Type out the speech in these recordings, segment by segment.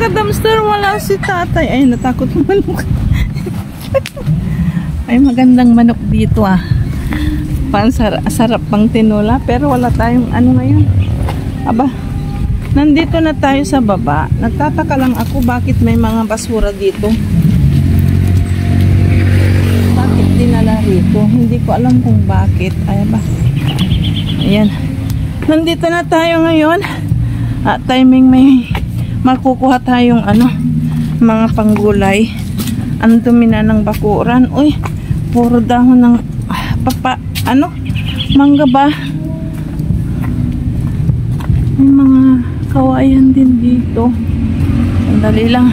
naka-dumpster, wala si tatay. Ay, natakot yung manok. Ay, magandang manok dito ah. Sarap pang tinola, pero wala tayong ano ngayon. Aba, nandito na tayo sa baba. Nagtataka lang ako bakit may mga basura dito. Bakit dinala rito? Hindi ko alam kung bakit. Ay, ba. Ayan. Nandito na tayo ngayon. At timing may makukuha tayong ano, mga panggulay. Ang dumi na ng bakuran. Uy, puro dahon ng mangga ba? May mga kawayan din dito. Sandali lang.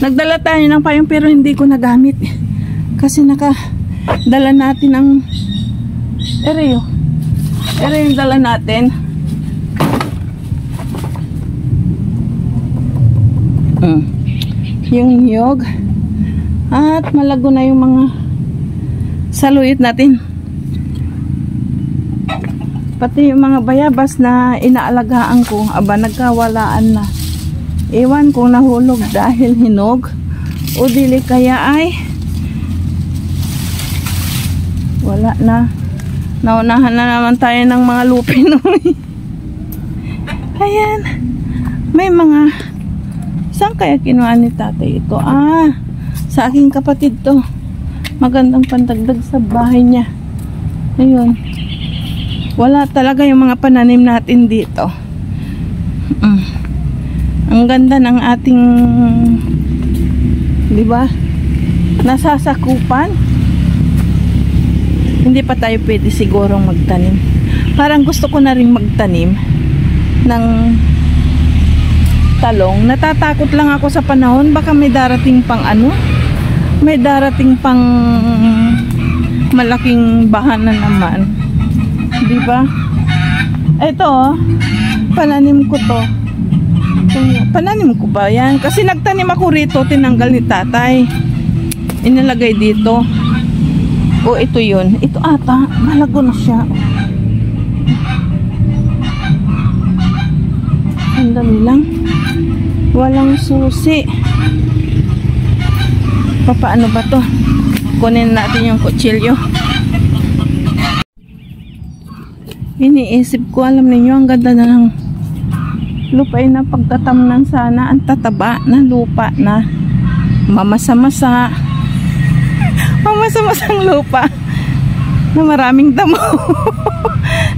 Nagdala tayo ng payong pero hindi ko nagamit. Kasi nakadala natin ang ereo yung dala natin. Yung niyog. At malago na yung mga saluyot natin. Pati yung mga bayabas na inaalagaan ko, aba nagkawalaan na. Ewan kung nahulog dahil hinog o dili kaya ay wala na. Naunahan na naman tayo ng mga lupin. Ayan. May mga, saan kaya kinuha ni tatay ito? Ah, sa aking kapatid to. Magandang pandagdag sa bahay niya. Ayun. Wala talaga yung mga pananim natin dito. Ang ganda ng ating, di ba, nasasakupan. Hindi pa tayo pwede sigurong magtanim. Parang gusto ko na rin magtanim ng talong. Natatakot lang ako sa panahon. Baka may darating pang ano? May darating pang malaking baha na naman. Diba? Ito, pananim ko to. Pananim ko ba yan? Kasi nagtanim ako rito, tinanggal ni tatay. Inilagay dito. O ito yun. Ito ata, malago na siya. Sandali lang. Walang susi. Paano ba to? Kunin natin yung kutsilyo. Iniisip ko, alam niyo, ang ganda na ng lupa na pagtatamnan sana. Ang tataba na lupa na mamasa-masa. Mamasa-masang lupa na maraming damo.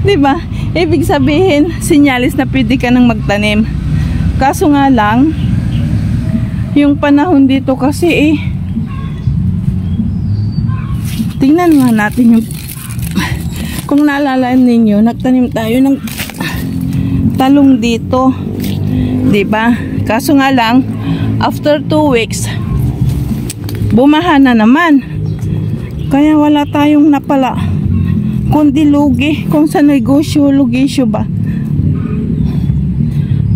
Diba? Ibig sabihin, sinyalis na pwede ka nang magtanim. Kaso nga lang, yung panahon dito kasi tingnan nga natin yung, kung naalala ninyo, nagtanim tayo ng talong dito. Diba? Kaso nga lang, after 2 weeks, bumaha na naman. Kaya wala tayong napala. Kundi lugi. Kung sa negosyo, lugisyo ba?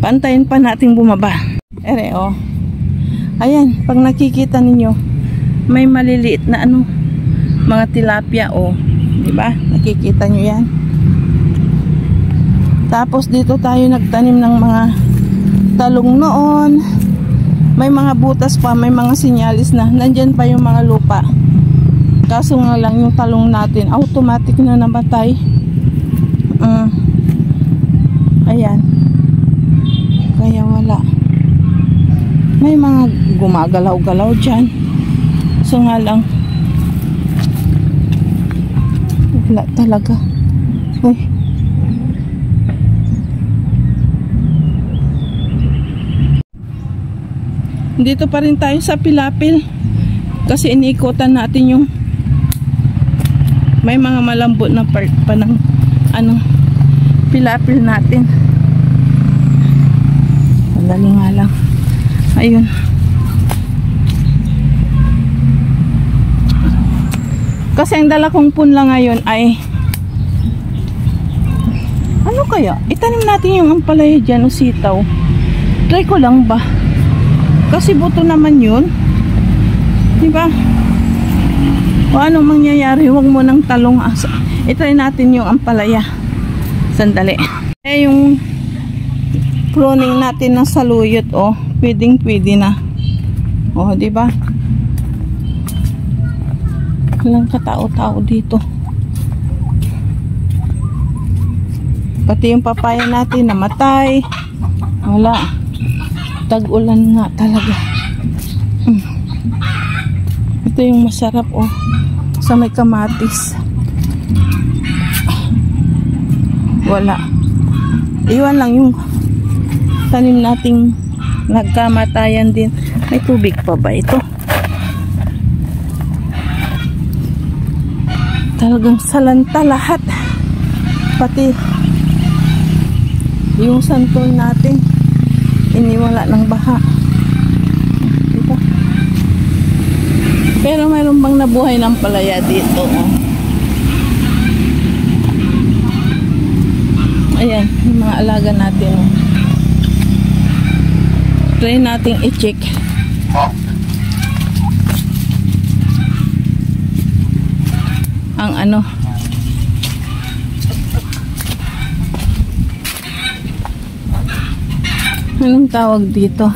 Pantayin pa natin bumaba. Ere, oh. Ayan, pag nakikita ninyo, may maliliit na ano, mga tilapia, oh. Diba? Nakikita nyo yan. Tapos dito tayo nagtanim ng mga talong noon. May mga butas pa, may mga sinyalis na. Nandyan pa yung mga lupa. Kaso nga lang yung talong natin automatic na namatay. Ayan. Kaya wala. May mga gumagalaw-galaw dyan. So nga lang wala talaga. Uy. Dito pa rin tayo sa Pilapil. Kasi iniikutan natin yung may mga malambot na part pa ng ano, Pilapil natin. Sandali nga lang. Ayun. Kasi ang dala kong punla ngayon ay ano kaya? Itanim natin yung ampalaya dyan o sitaw. Try ko lang ba? Kasi buto naman yun. Diba? O anong mangyayari? Huwag mo ng talong asa. I-try natin yung ampalaya. Sandali. Eh, yung pruning natin ng saluyot, oh, pwedeng-pwede na. Oh, di ba? Walang katao-tao dito. Pati yung papaya natin namatay. Wala. Tag-ulan nga talaga. Ito yung masarap, oh. Sa may kamatis. Wala. Iwan lang yung tanim nating nagkamatayan din. May tubig pa ba ito? Talagang salanta lahat. Pati yung santol natin iniwala ng baha. Diba? Pero mayroon bang nabuhay ng palaya dito, oh. Ayan, yung mga alaga natin, oh. Try nating i-check. Ang ano, anong tawag dito?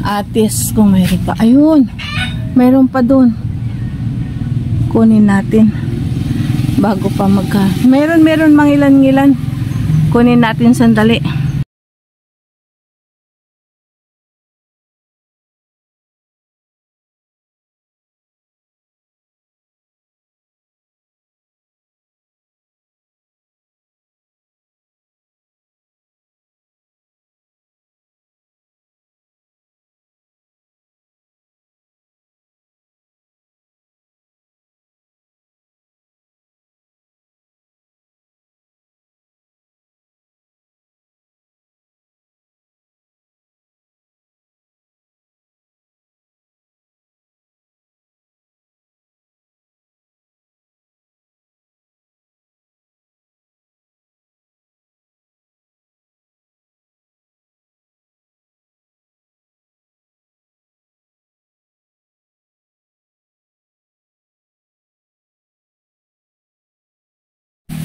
Atis, kung mayroon pa. Ayun, mayroon pa dun. Kunin natin bago pa magka. Meron mangilan-ngilan. Kunin natin sandali.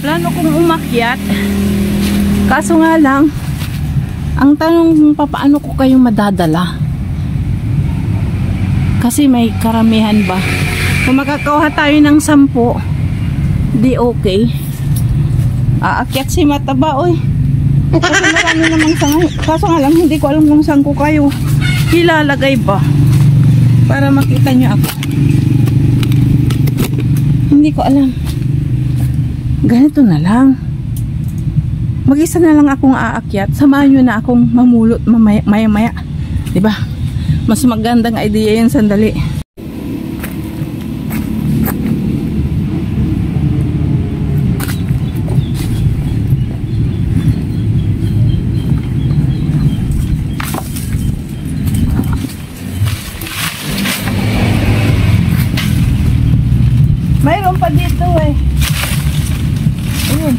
Plano kong umakyat. Kaso nga lang, ang tanong paano ko kayo madadala? Kasi may karamihan ba? Kung makakakuha tayo ng 10, di okay. Aakyat si Mataba, oy. Kasi marami namang sangay. Kaso nga lang, hindi ko alam kung saan ko kayo ilalagay ba. Para makita nyo ako. Hindi ko alam. Ganito na lang. Mag-isa na lang akong aakyat. Samahan nyo na akong mamulot maya-maya. Diba? Mas magandang idea yan, sandali. Mayroon pa dito eh. Ayun.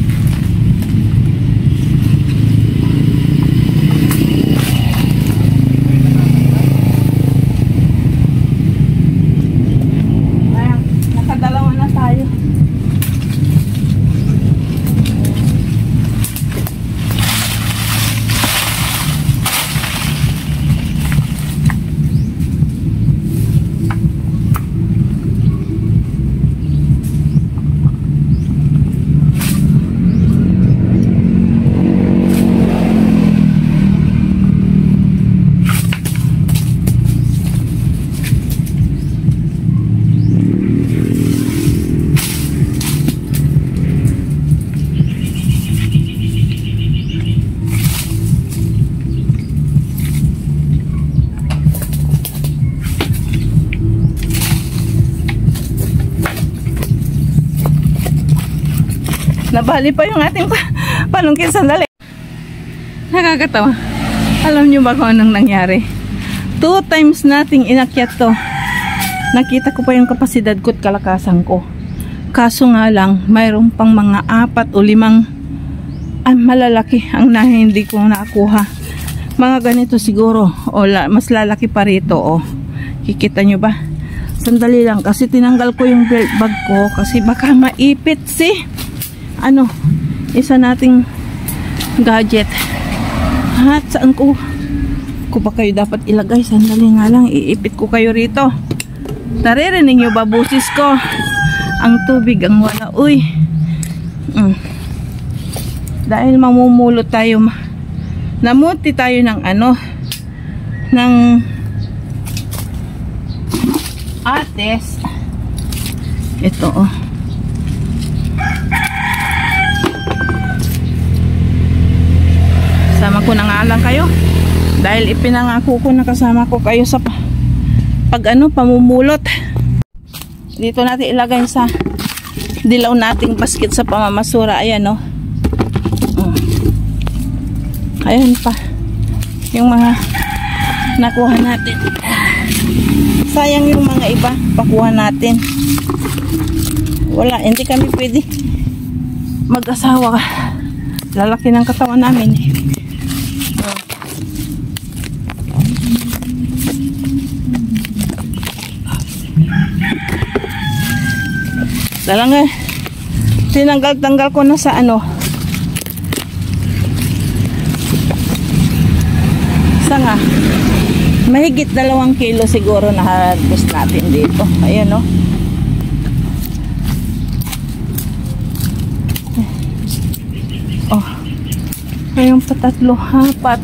Ayan, nakadalawa na tayo. Nabali pa yung ating palungkin, sandali. Nakakatawa. Alam nyo ba kung anong nangyari? 2 times nating inakyat to. Nakita ko pa yung kapasidad ko at kalakasan ko. Kaso nga lang, mayroon pang mga 4 o 5 malalaki ang hindi ko nakuha. Mga ganito siguro. O mas lalaki pa rito. O. Kikita nyo ba? Sandali lang. Kasi tinanggal ko yung belt bag ko. Kasi baka maipit si isa nating gadget. At saan ko ba kayo dapat ilagay? Sandali nga lang, iipit ko kayo rito. Naririnig nyo ba busis ko? Ang tubig ang wala. Uy. Dahil mamumulot tayo, namuti tayo ng ng ates. Ito sama ko na nga lang kayo dahil ipinangako ko na kasama ko kayo sa pamumulot. Dito natin ilagay sa dilaw nating basket sa pamamasura. Ayan ayan pa yung mga nakuha natin. Sayang yung mga iba pakuha natin. Wala, hindi kami pwede mag-asawa. Lalaki ng katawan namin. Talaga tinanggal-tanggal ko na sa sanga. Mahigit 2 kilo siguro na harvest natin dito. Ayan ayun pa 3, 4.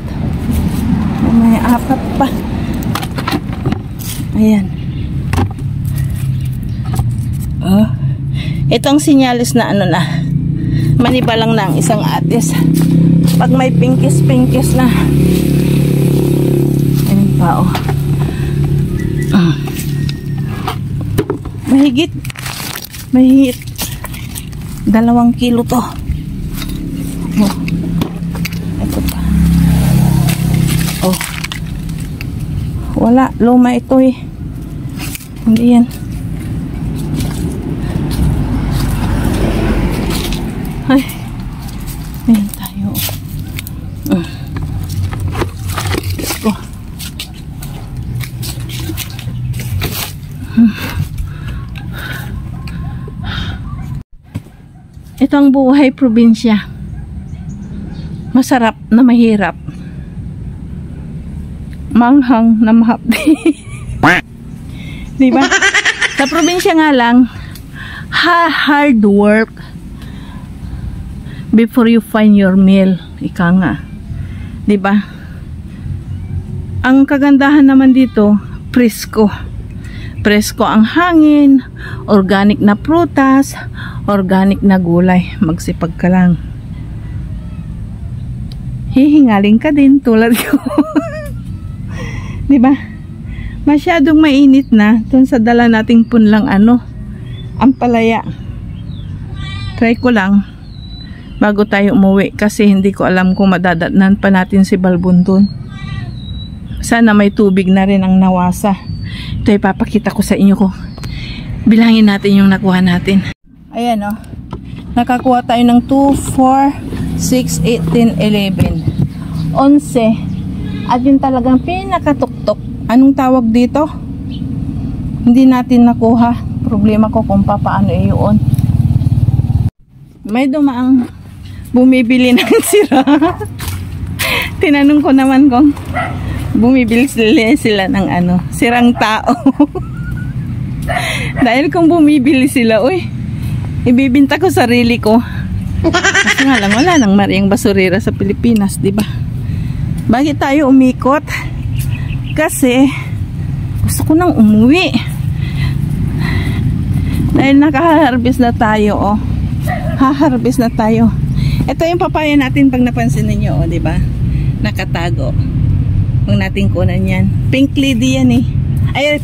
May 4 pa. Ayan. Itong sinyalis na maniba lang ng isang atis. Pag may pinkis na. Ayan pa mahigit 2 kilo to. Ito pa. Wala, luma ito hindi yan. Ay, ayan tayo. Ito ang buhay probinsya. Masarap na mahirap. Manghang na mahapdi. Diba? Sa probinsya nga lang, hard work before you find your meal. Ika nga. Diba? Ang kagandahan naman dito, presko. Presko ang hangin, organic na prutas, organic na gulay. Magsipag ka lang. Hihingaling ka din tulad ko. Diba? Masyadong mainit na dun sa dala nating punlang ampalaya. Try ko lang bago tayo umuwi kasi hindi ko alam kung madadatnan pa natin si Balbundon. Sana may tubig na rin ang nawasa. Ito ipapakita ko sa inyo ko. Bilangin natin yung nakuha natin. Ayan nakakuha tayo ng 2, 4, 6, 8, 10, 11. 11. At yung talagang pinakatuktok. Anong tawag dito? Hindi natin nakuha. Problema ko kung paano yun. May dumaang bumibili ng sira. Tinanong ko naman kung bumibili sila ng sirang tao. Dahil kung bumibili sila, ibibinta ko sarili ko. Kasi nga lang, wala nang mariyang basurera sa Pilipinas, diba? Bakit tayo umikot? Kasi gusto ko nang umuwi. Dahil nakaharvest na tayo, haharvest na tayo. Ito yung papaya natin pag napansin ninyo, diba? Nakatago. Huwag natin kunan yan. Pink lady yan Ay,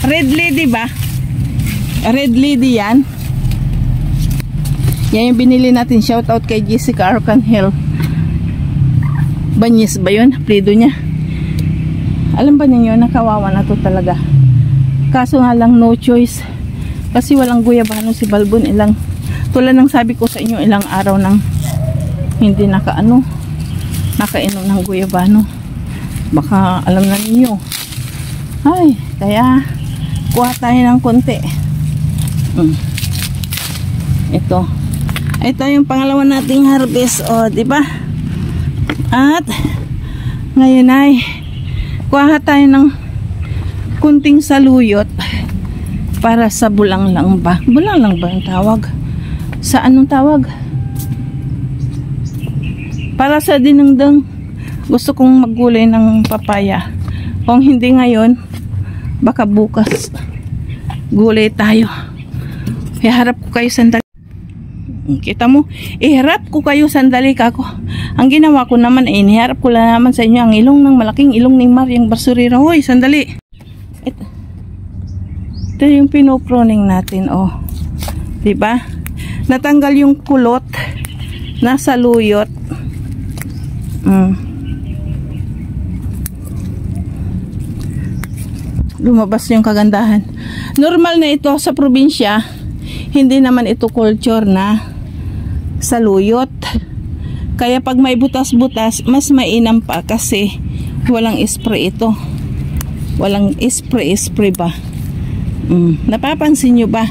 red lady ba? Red lady yan. Yan yung binili natin. Shout out kay Jessica Arcanhel. Banyes ba yun? Plido niya. Alam ba ninyo, nakawawa na to talaga. Kaso nga lang, no choice. Kasi walang guyabano si Balbon. Tulad ng sabi ko sa inyo, ilang araw nang hindi nakainom ng guyabano. Baka alam na ninyo. Ay, kaya kuha tayo ng konti. Ito yung pangalawa nating harvest, diba? At ngayon ay kuha tayo ng kunting saluyot para sa bulanglang ba? Bulanglang ba ang tawag? Sa anong tawag? Para sa dinengdeng. Gusto kong maggulay ng papaya. Kung hindi ngayon, baka bukas gulay tayo. Iharap ko kayo sandali. Kita mo, iharap ko kayo sandali kako. Ang ginawa ko naman ay iniharap ko lang naman sa inyo ang ilong ng malaking ilong ni Maryang Basurera. Hoy, sandali. Ito yung pinoproning natin, oh. Diba? Natanggal yung kulot na saluyot. Lumabas yung kagandahan. Normal na ito sa probinsya. Hindi naman ito culture na saluyot. Kaya pag may butas-butas, mas mainam pa kasi walang spray ito. Walang spray ba? Napapansin nyo ba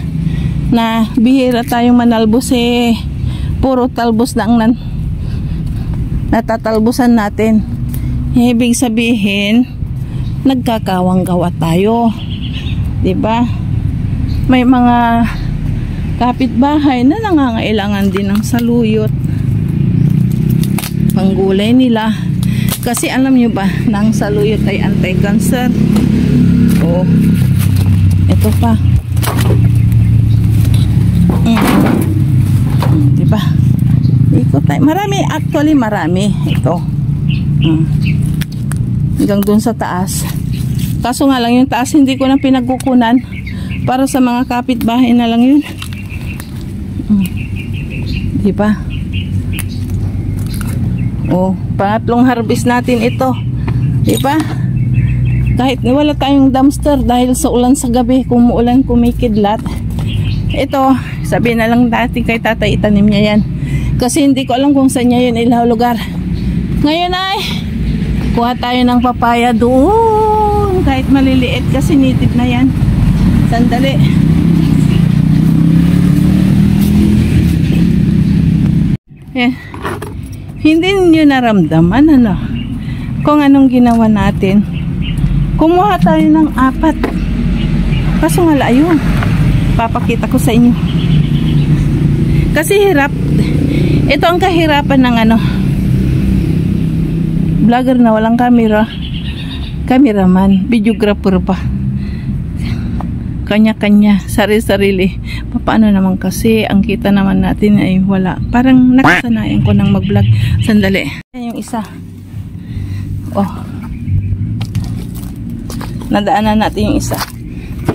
na bihira tayong manalbos puro talbos na ang natatalbusan natin. Ibig sabihin nagkakawang gawa tayo, diba? May mga kapitbahay na nangangailangan din ng saluyot panggulay nila kasi alam nyo ba na ang saluyot ay anti-cancer. Ito pa, diba? Ikot tayo. Marami, actually marami ito. Hanggang dun sa taas. Kaso nga lang yung taas hindi ko na pinagkukunan para sa mga kapitbahay na lang yun. Diba? Pangatlong harvest natin ito. Diba? Kahit wala tayong dumpster dahil sa ulan sa gabi, kung umuulan kumikidlat. Ito, sabihin na lang dati kay tatay, itanim niya yan. Kasi hindi ko alam kung saan niya yun ilaw lugar. Ngayon ay kuha tayo ng papaya doon. Kahit maliliit kasi native na yan. Sandali. Hindi niyo naramdaman kung anong ginawa natin. Kumuha tayo ng 4. Kaso nga ayun, papakita ko sa inyo. Kasi hirap. Ito ang kahirapan ng vlogger na walang cameraman, videographer pa. Kanya-kanya, sarili-sarili. Paano naman kasi ang kita naman natin ay wala. Parang nakasanayan ko ng mag-vlog. Sandali. Ayan yung isa. Nadaanan natin yung isa.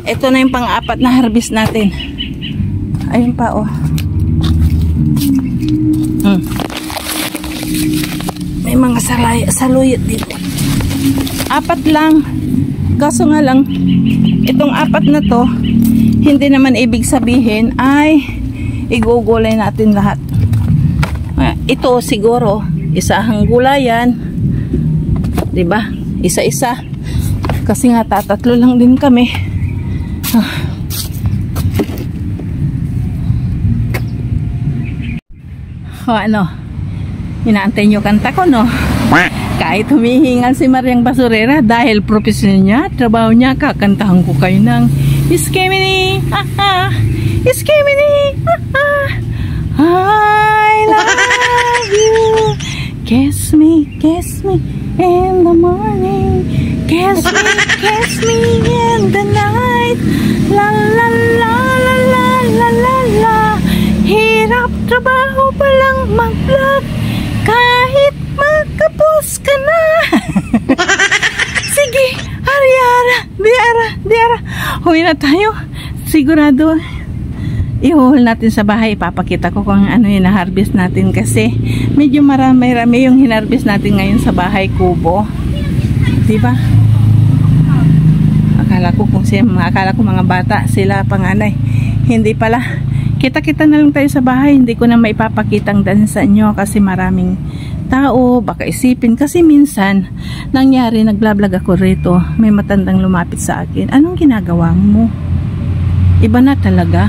Ito na yung pang-4 na harvest natin. Ayun pa, May mga saluyot dito. 4 lang. Kaso nga lang, itong 4 na to, hindi naman ibig sabihin ay igugulay natin lahat. Ito siguro, isahang gulayan. Diba? Isa-isa. Kasi nga tatatlo lang din kami. Inaantay nyo kanta ko, no? Kahit humihingal si Maryang Basurera dahil profesyon niya, trabaho niya, kakantahan ko kayo ng Iskemini, Iskemini, I love you. Kiss me in the morning. Kiss me in the night. La la la la la la la la. Hirap trabaho palang mag-vlog kahit magkapos ka na. Sige, Diara. Huwi na tayo. Sigurado i-haul natin sa bahay. Ipapakita ko kung ano yung na-harvest natin kasi medyo marami-rami yung hinarvest natin ngayon sa bahay kubo. Diba? Akala ko mga bata sila panganay. Hindi pala. Kita-kita na lang tayo sa bahay. Hindi ko na maipapakitang dan sa inyo kasi maraming tao, baka isipin. Kasi minsan, nangyari, nagblablag ako rito. May matandang lumapit sa akin. Anong ginagawa mo? Iba na talaga,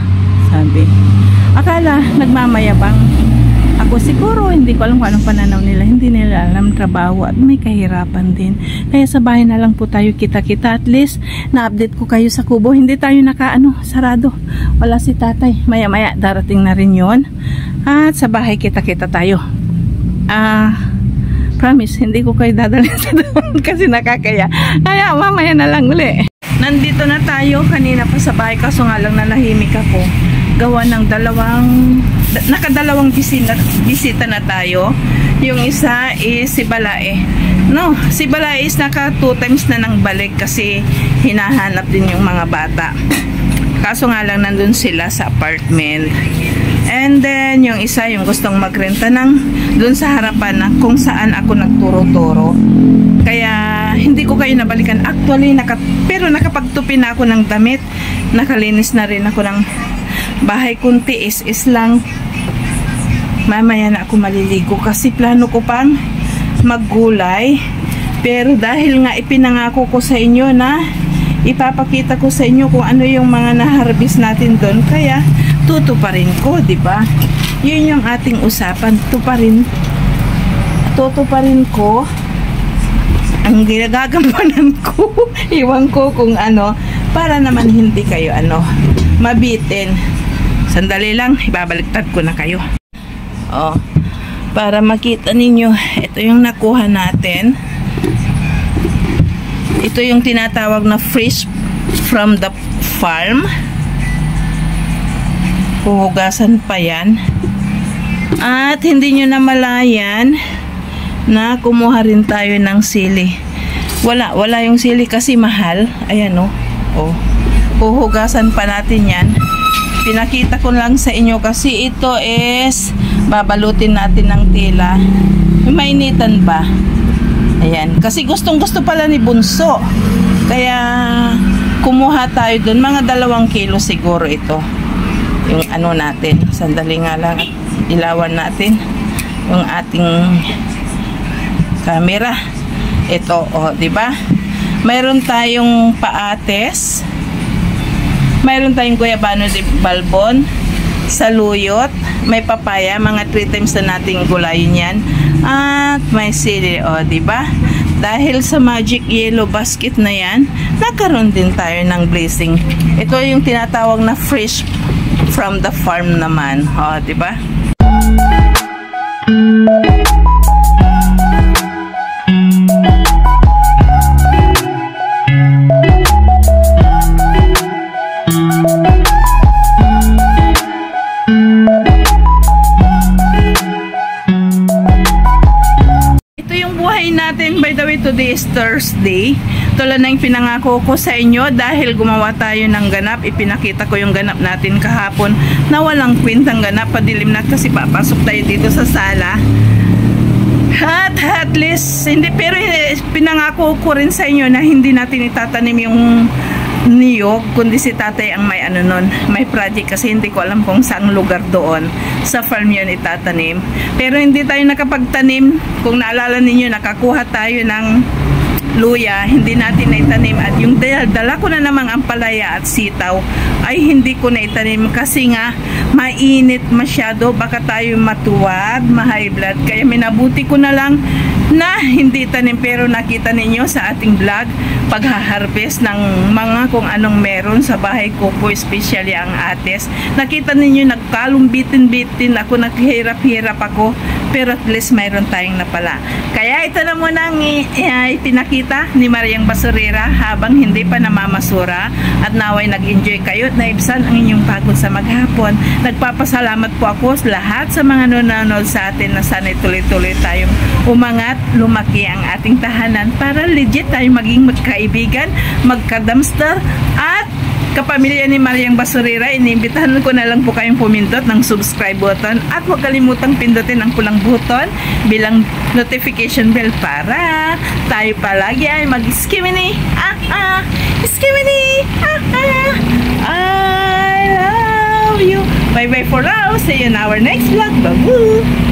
sabi. Akala, nagmamayabang. Ako siguro, hindi ko alam kung anong pananaw nila. Hindi nila alam trabaho at may kahirapan din. Kaya sa bahay na lang po tayo kita-kita. At least, na-update ko kayo sa kubo. Hindi tayo sarado. Wala si tatay. Maya-maya, darating na rin yon. At sa bahay kita-kita tayo. Promise, hindi ko kayo dadalhin sa doon kasi nakakaya. Kaya mamaya na lang uli. Nandito na tayo. Kanina pa sa bahay, kaso nga lang nanahimik ako. Gawa ng nakadalawang bisita na tayo. Yung isa is si Balae. No, si Balae is naka 2 times na nang balik kasi hinahanap din yung mga bata. Kaso nga lang nandun sila sa apartment. And then yung isa yung gustong magrenta ng dun sa harapan na kung saan ako nagturo-turo. Kaya hindi ko kayo nabalikan. Actually, pero nakapagtupi na ako ng damit. Nakalinis na rin ako ng bahay, kunti is lang. Mamaya na ako maliligo kasi plano ko pang maggulay. Pero dahil nga ipinangako ko sa inyo na ipapakita ko sa inyo kung ano yung mga na-harvest natin doon, kaya tutuparin ko, di ba? Yun yung ating usapan, tutuparin ko ang ginagagampanan ko. Iwan ko kung ano, para naman hindi kayo mabitin. Sandali lang, ibabaliktad ko na kayo. Para makita ninyo, ito yung nakuha natin. Ito yung tinatawag na fresh from the farm. Huhugasan pa yan. At hindi nyo namalayan na kumuha rin tayo ng sili. Wala yung sili kasi mahal. Ayan huhugasan pa natin yan. Pinakita ko lang sa inyo kasi ito is babalutin natin ng tela. Mainitan ba? Ayan. Kasi gustong gusto pala ni Bunso. Kaya kumuha tayo dun. Mga 2 kilo siguro ito. Yung natin. Sandali nga lang at ilawan natin yung ating camera. Ito, diba? Mayroon tayong paates. Mayroon tayong guyabano de balbon, saluyot, may papaya, mga 3 times na nating gulayin yan. At may sili, diba? Dahil sa magic yellow basket na yan, nakaroon din tayo ng blessing. Ito yung tinatawag na fresh from the farm naman. Diba? Natin, by the way, today is Thursday. Tulad ng pinangako ko sa inyo, dahil gumawa tayo ng ganap, ipinakita ko yung ganap natin kahapon na walang kwentang ganap, padilim na kasi papasok tayo dito sa sala. At least, pero pinangako ko rin sa inyo na hindi natin itatanim yung niyog, kundi si tatay ang may nun, may project kasi hindi ko alam kung saang lugar doon sa farm yun itatanim. Pero hindi tayo nakapagtanim. Kung naalala ninyo, nakakuha tayo ng luya, hindi natin naitanim. At yung dala ko na namang ampalaya at sitaw ay hindi ko naitanim kasi nga mainit masyado, baka tayo matuwad, ma-high blood. Kaya minabuti ko na lang na hindi tanim. Pero nakita ninyo sa ating vlog pagha-harvest ng mga kung anong meron sa bahay ko po, especially ang ates. Nakita ninyo nagkalong bitin-bitin ako, naghihirap-hirap ako, pero at least mayroon tayong napala. Kaya ito na muna ang ipinakita ni Mariang Basurera habang hindi pa namamasura, at naway nag-enjoy kayo at naibsan ang inyong pagod sa maghapon. Nagpapasalamat po ako sa lahat sa mga nanonood sa atin na sana tuloy-tuloy tayong umangat, lumaki ang ating tahanan para legit tayong maging magkaibigan, magka-dumpster at kapamilya ni Mariang Basurera. Iniimbitahan ko na lang po kayong pumindot ng subscribe button at huwag kalimutang pindutin ang pulang button bilang notification bell para tayo palagi ay mag-skimini. Skimini. I love you. Bye bye for now. See you in our next vlog. Bye-bye.